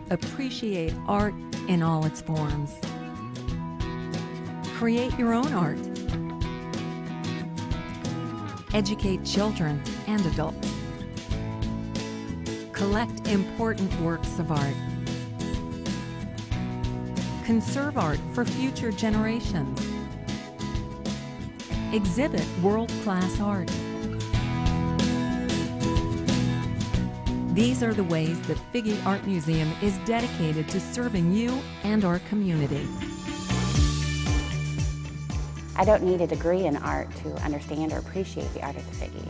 Appreciate art in all its forms. Create your own art. Educate children and adults. Collect important works of art. Conserve art for future generations. Exhibit world-class art. These are the ways the Figge Art Museum is dedicated to serving you and our community. I don't need a degree in art to understand or appreciate the art of the Figge.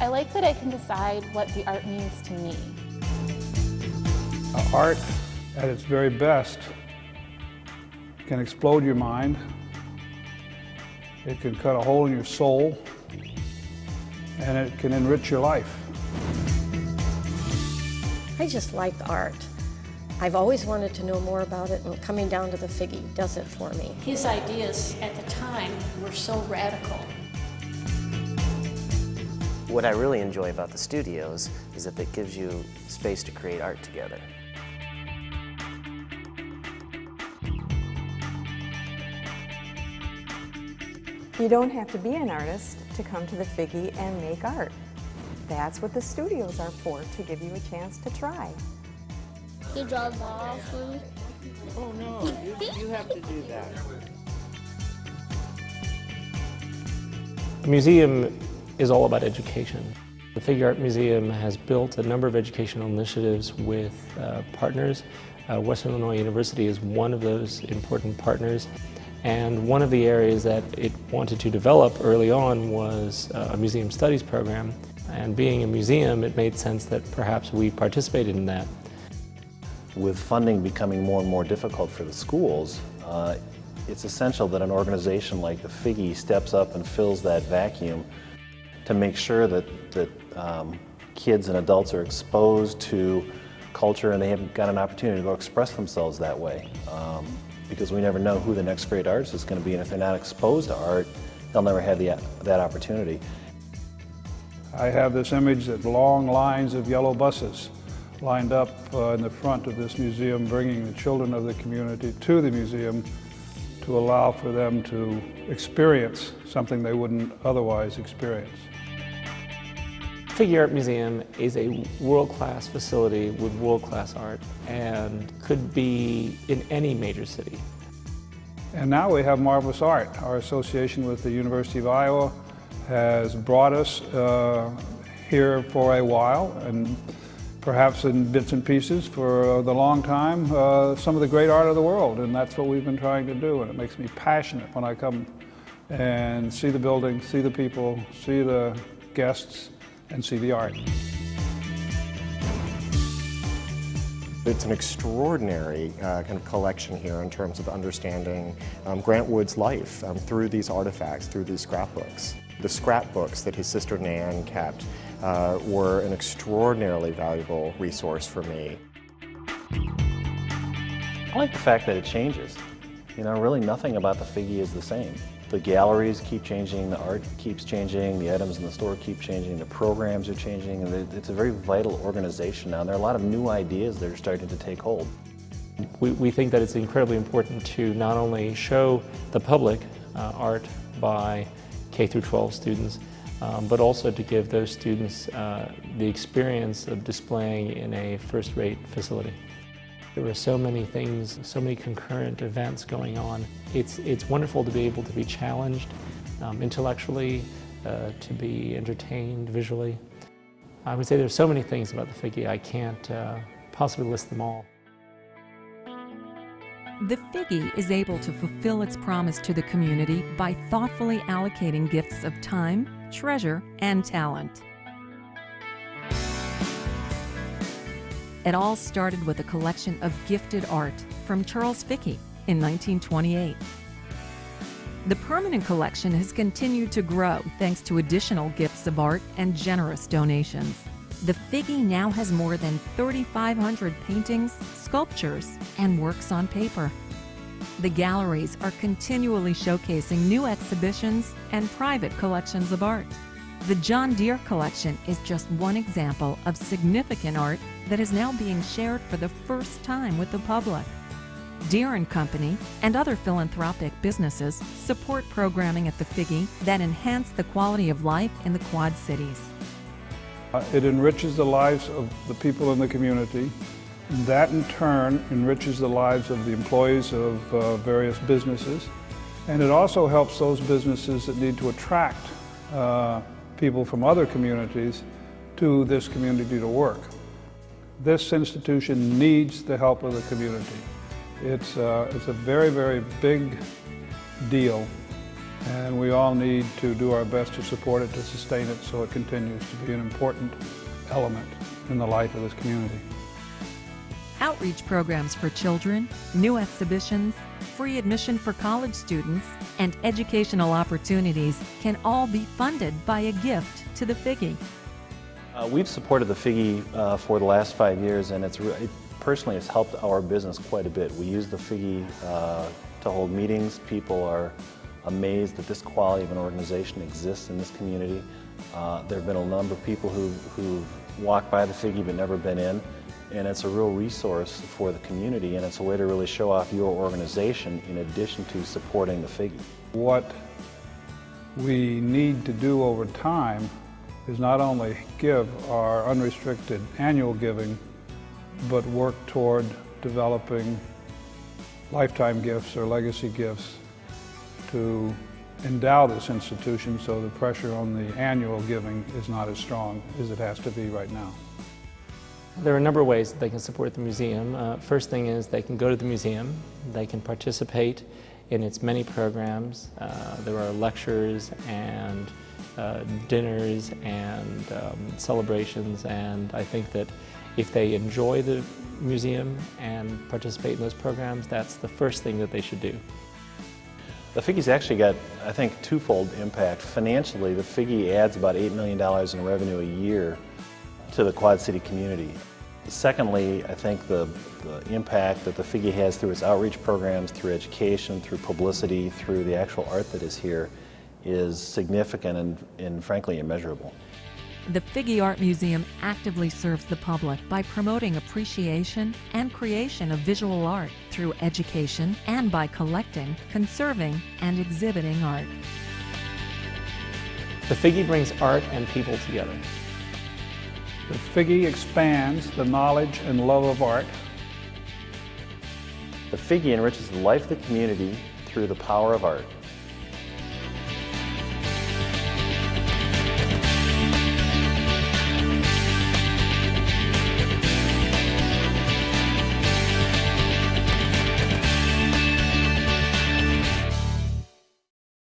I like that I can decide what the art means to me. Art, at its very best, can explode your mind. It can cut a hole in your soul, and it can enrich your life. I just like art. I've always wanted to know more about it, and coming down to the Figge does it for me. His ideas at the time were so radical. What I really enjoy about the studios is that it gives you space to create art together. You don't have to be an artist to come to the Figge and make art. That's what the studios are for, to give you a chance to try. You draw balls for me? Oh no, you have to do that. A museum is all about education. The Figge Art Museum has built a number of educational initiatives with partners. Western Illinois University is one of those important partners. And one of the areas that it wanted to develop early on was a museum studies program. And being a museum, it made sense that perhaps we participated in that. With funding becoming more and more difficult for the schools, it's essential that an organization like the Figge steps up and fills that vacuum to make sure that kids and adults are exposed to culture and they have got an opportunity to go express themselves that way. Because we never know who the next great artist is going to be, and if they're not exposed to art, they'll never have that opportunity. I have this image of long lines of yellow buses lined up in the front of this museum, bringing the children of the community to the museum to allow for them to experience something they wouldn't otherwise experience. Figge Art Museum is a world-class facility with world-class art and could be in any major city. And now we have marvelous art. Our association with the University of Iowa has brought us here for a while, and perhaps in bits and pieces for the long time, some of the great art of the world, and that's what we've been trying to do, and it makes me passionate when I come and see the building, see the people, see the guests, and see the art. It's an extraordinary kind of collection here in terms of understanding Grant Wood's life through these artifacts, through these scrapbooks. The scrapbooks that his sister Nan kept were an extraordinarily valuable resource for me. I like the fact that it changes. You know, really nothing about the Figge is the same. The galleries keep changing, the art keeps changing, the items in the store keep changing, the programs are changing, and it's a very vital organization now. And there are a lot of new ideas that are starting to take hold. We think that it's incredibly important to not only show the public art by K through 12 students, but also to give those students the experience of displaying in a first-rate facility. There were so many things, so many concurrent events going on. It's wonderful to be able to be challenged intellectually, to be entertained visually. I would say there's so many things about the Figge, I can't possibly list them all. The Figge is able to fulfill its promise to the community by thoughtfully allocating gifts of time, treasure, and talent. It all started with a collection of gifted art from Charles Figge in 1928. The permanent collection has continued to grow thanks to additional gifts of art and generous donations. The Figge now has more than 3,500 paintings, sculptures, and works on paper. The galleries are continually showcasing new exhibitions and private collections of art. The John Deere collection is just one example of significant art that is now being shared for the first time with the public. Deere & Company and other philanthropic businesses support programming at the Figge that enhance the quality of life in the Quad Cities. It enriches the lives of the people in the community. That in turn enriches the lives of the employees of various businesses. And it also helps those businesses that need to attract people from other communities to this community to work. This institution needs the help of the community. It's a very, very big deal, and we all need to do our best to support it, to sustain it, so it continues to be an important element in the life of this community. Outreach programs for children, new exhibitions, free admission for college students, and educational opportunities can all be funded by a gift to the Figge. We've supported the Figge for the last 5 years, and it personally has helped our business quite a bit. We use the Figge to hold meetings. People are amazed that this quality of an organization exists in this community. There have been a number of people who've walked by the Figge but never been in, and it's a real resource for the community, and it's a way to really show off your organization in addition to supporting the Figge. What we need to do over time is not only give our unrestricted annual giving, but work toward developing lifetime gifts or legacy gifts to endow this institution so the pressure on the annual giving is not as strong as it has to be right now. There are a number of ways that they can support the museum. First thing is they can go to the museum, they can participate in its many programs. There are lectures and dinners and celebrations, and I think that if they enjoy the museum and participate in those programs, that's the first thing that they should do. The Figge's actually got, I think, twofold impact. Financially, the Figge adds about $8 million in revenue a year to the Quad City community. Secondly, I think the impact that the Figge has through its outreach programs, through education, through publicity, through the actual art that is here is significant and frankly immeasurable. The Figge Art Museum actively serves the public by promoting appreciation and creation of visual art through education and by collecting, conserving, and exhibiting art. The Figge brings art and people together. The Figge expands the knowledge and love of art. The Figge enriches the life of the community through the power of art.